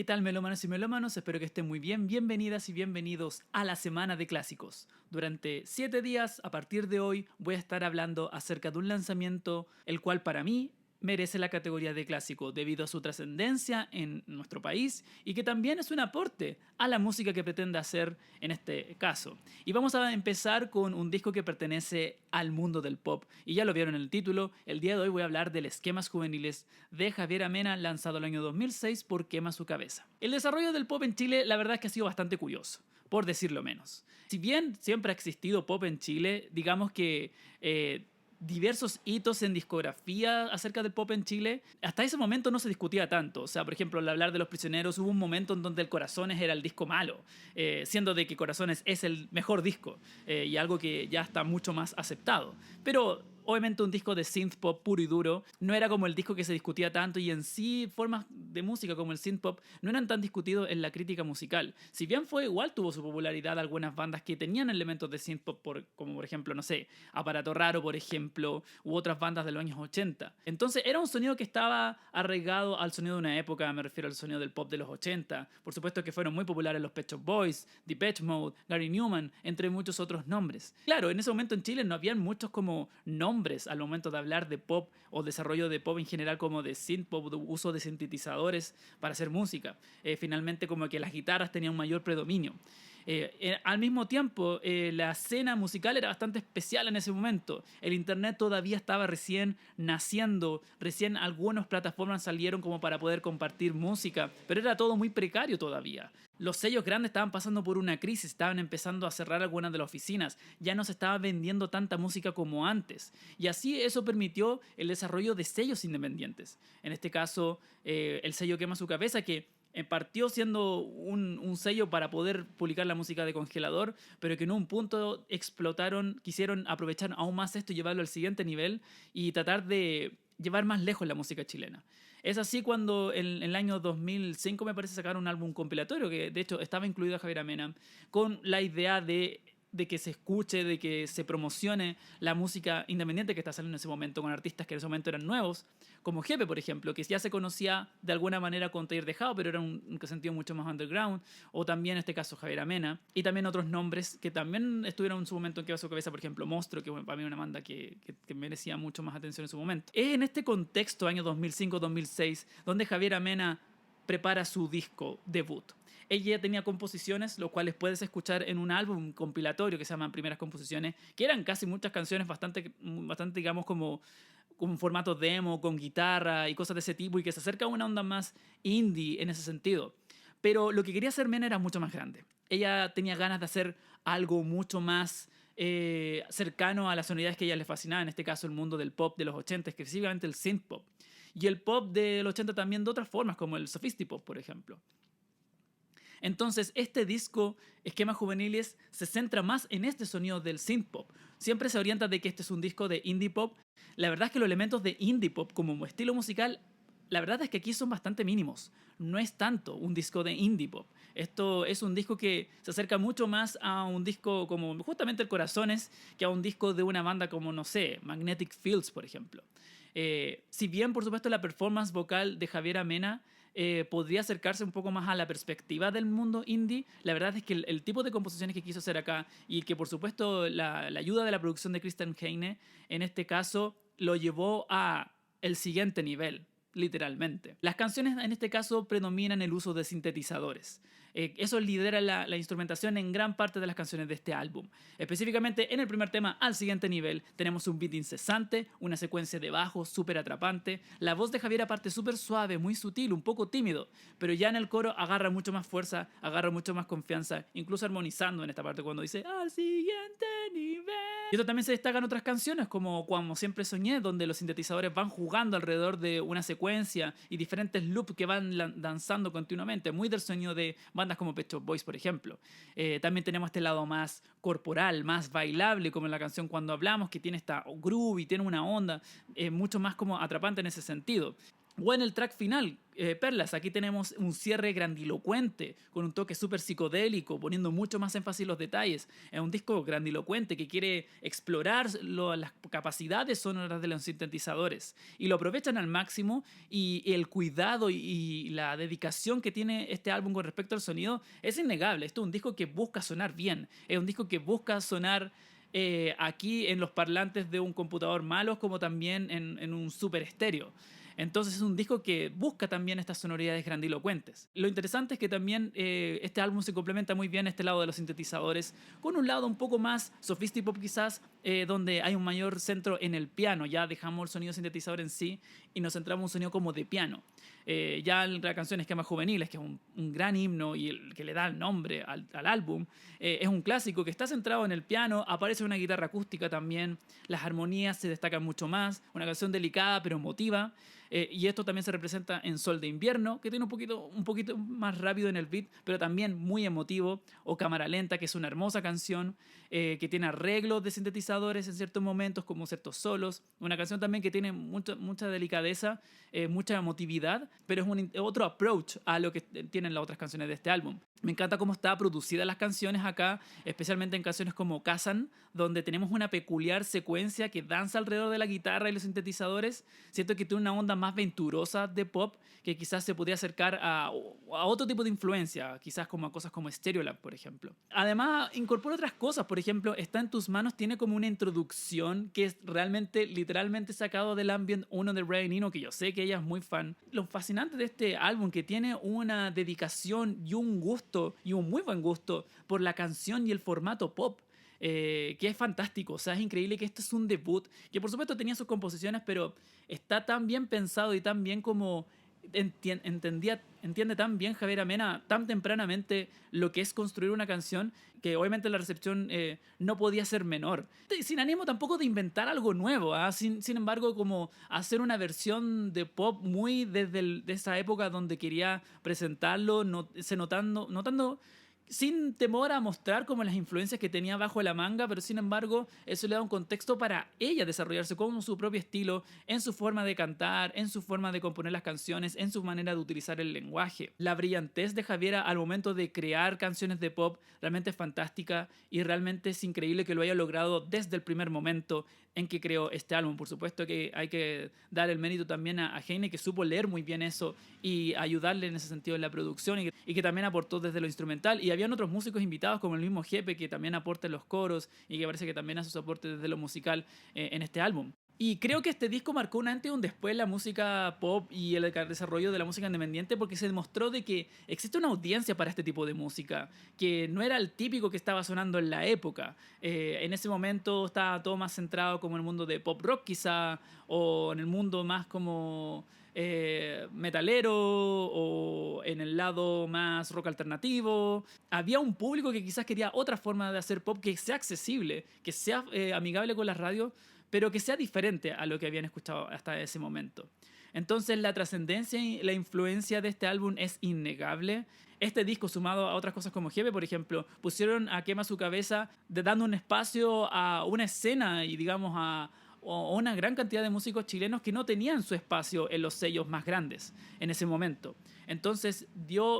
¿Qué tal, melómanos y melómanos? Espero que estén muy bien. Bienvenidas y bienvenidos a la Semana de Clásicos. Durante 7 días, a partir de hoy, voy a estar hablando acerca de un lanzamiento el cual para mí merece la categoría de clásico debido a su trascendencia en nuestro país y que también es un aporte a la música que pretende hacer en este caso. Y vamos a empezar con un disco que pertenece al mundo del pop. Y ya lo vieron en el título, el día de hoy voy a hablar del Esquemas Juveniles de Javier Amena, lanzado el año 2006 por Quema Su Cabeza. El desarrollo del pop en Chile la verdad es que ha sido bastante curioso, por decirlo menos. Si bien siempre ha existido pop en Chile, digamos que diversos hitos en discografía acerca del pop en Chile, hasta ese momento no se discutía tanto. O sea, por ejemplo, al hablar de Los Prisioneros hubo un momento en donde el Corazones era el disco malo, siendo de que Corazones es el mejor disco y algo que ya está mucho más aceptado. Pero obviamente un disco de synth pop puro y duro no era como el disco que se discutía tanto, y en sí formas de música como el synth pop no eran tan discutidos en la crítica musical. Si bien fue igual, tuvo su popularidad algunas bandas que tenían elementos de synth pop, como por ejemplo, no sé, Aparato Raro, por ejemplo, u otras bandas de los años 80. Entonces era un sonido que estaba arraigado al sonido de una época, me refiero al sonido del pop de los 80. Por supuesto que fueron muy populares los Pet Shop Boys, Depeche Mode, Gary Newman, entre muchos otros nombres. Claro, en ese momento en Chile no habían muchos como nombres al momento de hablar de pop o desarrollo de pop en general, como de synth pop, de uso de sintetizadores para hacer música. Finalmente como que las guitarras tenían un mayor predominio. Al mismo tiempo, la escena musical era bastante especial en ese momento. El internet todavía estaba recién naciendo, recién algunas plataformas salieron como para poder compartir música, pero era todo muy precario todavía. Los sellos grandes estaban pasando por una crisis, estaban empezando a cerrar algunas de las oficinas, ya no se estaba vendiendo tanta música como antes. Y así eso permitió el desarrollo de sellos independientes. En este caso, el sello Quema Su Cabeza, que partió siendo un sello para poder publicar la música de Congelador, pero que en un punto explotaron, quisieron aprovechar aún más esto y llevarlo al siguiente nivel y tratar de llevar más lejos la música chilena. Es así cuando en el año 2005 me parece sacaron un álbum compilatorio que de hecho estaba incluido a Javier Amena, con la idea de que se escuche, de que se promocione la música independiente que está saliendo en ese momento, con artistas que en ese momento eran nuevos, como Jepe, por ejemplo, que ya se conocía de alguna manera con Taller Dejado, pero era un sentido mucho más underground, o también en este caso Javier Amena, y también otros nombres que también estuvieron en su momento en Quema Su Cabeza, por ejemplo Monstruo, que para mí es una banda que merecía mucho más atención en su momento. Es en este contexto, año 2005-2006, donde Javier Amena prepara su disco debut. Ella ya tenía composiciones, lo cuales puedes escuchar en un álbum compilatorio que se llama Primeras Composiciones, que eran casi muchas canciones bastante digamos, como un formato demo, con guitarra y cosas de ese tipo, y que se acerca a una onda más indie en ese sentido. Pero lo que quería hacer Mena era mucho más grande. Ella tenía ganas de hacer algo mucho más cercano a las sonoridades que a ella le fascinaba, en este caso el mundo del pop de los 80, específicamente el synth pop. Y el pop del 80 también de otras formas, como el sophisti-pop, por ejemplo. Entonces, este disco, Esquemas Juveniles, se centra más en este sonido del synth pop. Siempre se orienta de que este es un disco de indie pop. La verdad es que los elementos de indie pop como estilo musical, la verdad es que aquí son bastante mínimos. No es tanto un disco de indie pop. Esto es un disco que se acerca mucho más a un disco como justamente el Corazones, que a un disco de una banda como, no sé, Magnetic Fields, por ejemplo. Si bien, por supuesto, la performance vocal de Javier Amena podría acercarse un poco más a la perspectiva del mundo indie, la verdad es que el tipo de composiciones que quiso hacer acá, y que por supuesto la ayuda de la producción de Christian Heine en este caso lo llevó a el siguiente nivel, literalmente. Las canciones en este caso predominan el uso de sintetizadores. Eso lidera la instrumentación en gran parte de las canciones de este álbum. Específicamente en el primer tema, Al Siguiente Nivel, tenemos un beat incesante, una secuencia de bajo súper atrapante, la voz de Javier aparte súper suave, muy sutil, un poco tímido, pero ya en el coro agarra mucho más fuerza, agarra mucho más confianza, incluso armonizando en esta parte cuando dice Al Siguiente Nivel. Y esto también se destaca en otras canciones, como Como Siempre Soñé, donde los sintetizadores van jugando alrededor de una secuencia y diferentes loops que van danzando continuamente, muy del sonido de bandas como Pet Shop Boys, por ejemplo. También tenemos este lado más corporal, más bailable, como en la canción Cuando Hablamos, que tiene esta groove y tiene una onda mucho más como atrapante en ese sentido. O en el track final, Perlas, aquí tenemos un cierre grandilocuente, con un toque súper psicodélico, poniendo mucho más énfasis en los detalles. Es un disco grandilocuente que quiere explorar las capacidades sonoras de los sintetizadores. Y lo aprovechan al máximo, y el cuidado y la dedicación que tiene este álbum con respecto al sonido es innegable. Esto es un disco que busca sonar bien, es un disco que busca sonar aquí en los parlantes de un computador malo, como también en un super estéreo. Entonces es un disco que busca también estas sonoridades grandilocuentes. Lo interesante es que también este álbum se complementa muy bien este lado de los sintetizadores con un lado un poco más sophistico quizás, donde hay un mayor centro en el piano. Ya dejamos el sonido sintetizador en sí y nos centramos en un sonido como de piano. Ya la canción Esquemas Juveniles, que es un gran himno y el que le da el nombre al álbum, es un clásico que está centrado en el piano, aparece una guitarra acústica también, las armonías se destacan mucho más, una canción delicada pero emotiva. Y esto también se representa en Sol de Invierno, que tiene un poquito más rápido en el beat, pero también muy emotivo. O Cámara Lenta, que es una hermosa canción, que tiene arreglos de sintetizadores en ciertos momentos, como ciertos solos. Una canción también que tiene mucha delicadeza, mucha emotividad, pero es otro approach a lo que tienen las otras canciones de este álbum. Me encanta cómo está producidas las canciones acá, especialmente en canciones como Kazan, donde tenemos una peculiar secuencia que danza alrededor de la guitarra y los sintetizadores. Siento que tiene una onda más venturosa de pop, que quizás se podría acercar a otro tipo de influencia, quizás como a cosas como Stereolab, por ejemplo. Además, incorpora otras cosas, por ejemplo, Está en tus manos tiene como una introducción que es realmente, literalmente sacado del Ambient 1 de Brian Eno, que yo sé que ella es muy fan. Lo fascinante de este álbum, que tiene una dedicación y un gusto, y un muy buen gusto, por la canción y el formato pop. Que es fantástico, o sea, es increíble que este es un debut, que por supuesto tenía sus composiciones, pero está tan bien pensado y tan bien como entiende tan bien Javier Amena tan tempranamente lo que es construir una canción, que obviamente la recepción no podía ser menor. Sin ánimo tampoco de inventar algo nuevo, ¿eh? Sin embargo, como hacer una versión de pop muy de esa época donde quería presentarlo, notando sin temor a mostrar como las influencias que tenía bajo la manga, pero sin embargo eso le da un contexto para ella desarrollarse con su propio estilo, en su forma de cantar, en su forma de componer las canciones, en su manera de utilizar el lenguaje. La brillantez de Javiera al momento de crear canciones de pop realmente es fantástica, y realmente es increíble que lo haya logrado desde el primer momento en que creó este álbum. Por supuesto que hay que dar el mérito también a Heine, que supo leer muy bien eso y ayudarle en ese sentido en la producción, y que también aportó desde lo instrumental. Y habían otros músicos invitados como el mismo Jepe, que también aporta en los coros y que parece que también hace su aporte desde lo musical en este álbum. Y creo que este disco marcó un antes y un después en la música pop y el desarrollo de la música independiente, porque se demostró de que existe una audiencia para este tipo de música, que no era el típico que estaba sonando en la época. En ese momento estaba todo más centrado como en el mundo de pop rock quizá, o en el mundo más como metalero, o en el lado más rock alternativo. Había un público que quizás quería otra forma de hacer pop que sea accesible, que sea amigable con las radios, pero que sea diferente a lo que habían escuchado hasta ese momento. Entonces la trascendencia y la influencia de este álbum es innegable. Este disco, sumado a otras cosas como Jefe, por ejemplo, pusieron a Quema su cabeza dando un espacio a una escena y digamos a una gran cantidad de músicos chilenos que no tenían su espacio en los sellos más grandes en ese momento. Entonces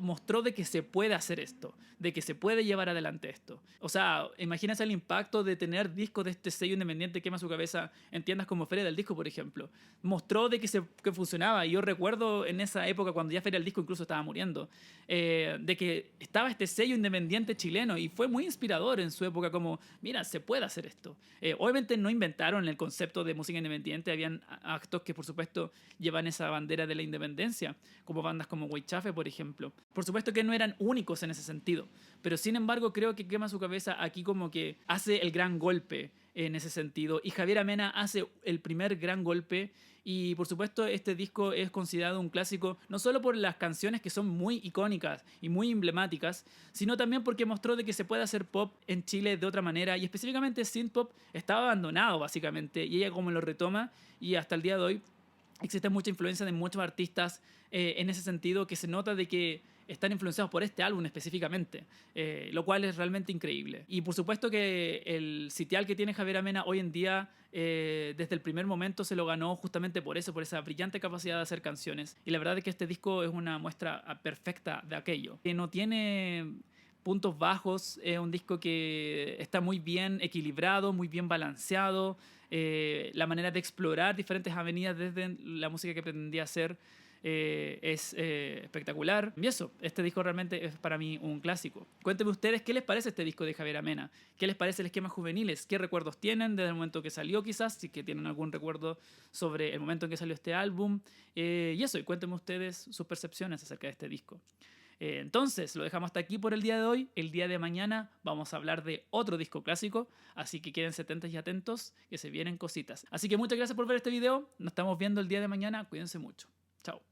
mostró de que se puede hacer esto, de que se puede llevar adelante esto. O sea, imagínense el impacto de tener discos de este sello independiente Quema su cabeza en tiendas como Feria del Disco, por ejemplo. Mostró de que funcionaba, y yo recuerdo en esa época, cuando ya Feria del Disco incluso estaba muriendo, de que estaba este sello independiente chileno, y fue muy inspirador en su época, como, mira, se puede hacer esto. Obviamente no inventaron el concepto de música independiente, habían actos que por supuesto llevan esa bandera de la independencia, como bandas como Huaychafe, por ejemplo. Por supuesto que no eran únicos en ese sentido, pero sin embargo creo que Quema su cabeza aquí como que hace el gran golpe en ese sentido, y Javier Amena hace el primer gran golpe. Y por supuesto este disco es considerado un clásico no solo por las canciones, que son muy icónicas y muy emblemáticas, sino también porque mostró de que se puede hacer pop en Chile de otra manera, y específicamente synthpop estaba abandonado básicamente, y ella como lo retoma, y hasta el día de hoy existe mucha influencia de muchos artistas en ese sentido, que se nota de que están influenciados por este álbum específicamente, lo cual es realmente increíble. Y por supuesto que el sitial que tiene Javiera Mena hoy en día, desde el primer momento se lo ganó justamente por eso, por esa brillante capacidad de hacer canciones. Y la verdad es que este disco es una muestra perfecta de aquello. Que no tiene puntos bajos, es un disco que está muy bien equilibrado, muy bien balanceado. La manera de explorar diferentes avenidas desde la música que pretendía hacer es espectacular. Y eso, este disco realmente es para mí un clásico. Cuéntenme ustedes qué les parece este disco de Javiera Mena, qué les parece el esquema juveniles, qué recuerdos tienen desde el momento que salió, quizás, si que tienen algún recuerdo sobre el momento en que salió este álbum. Y eso, y cuéntenme ustedes sus percepciones acerca de este disco. Entonces, lo dejamos hasta aquí por el día de hoy. El día de mañana vamos a hablar de otro disco clásico, así que quédense atentos y atentos, que se vienen cositas. Así que muchas gracias por ver este video. Nos estamos viendo el día de mañana. Cuídense mucho. Chao.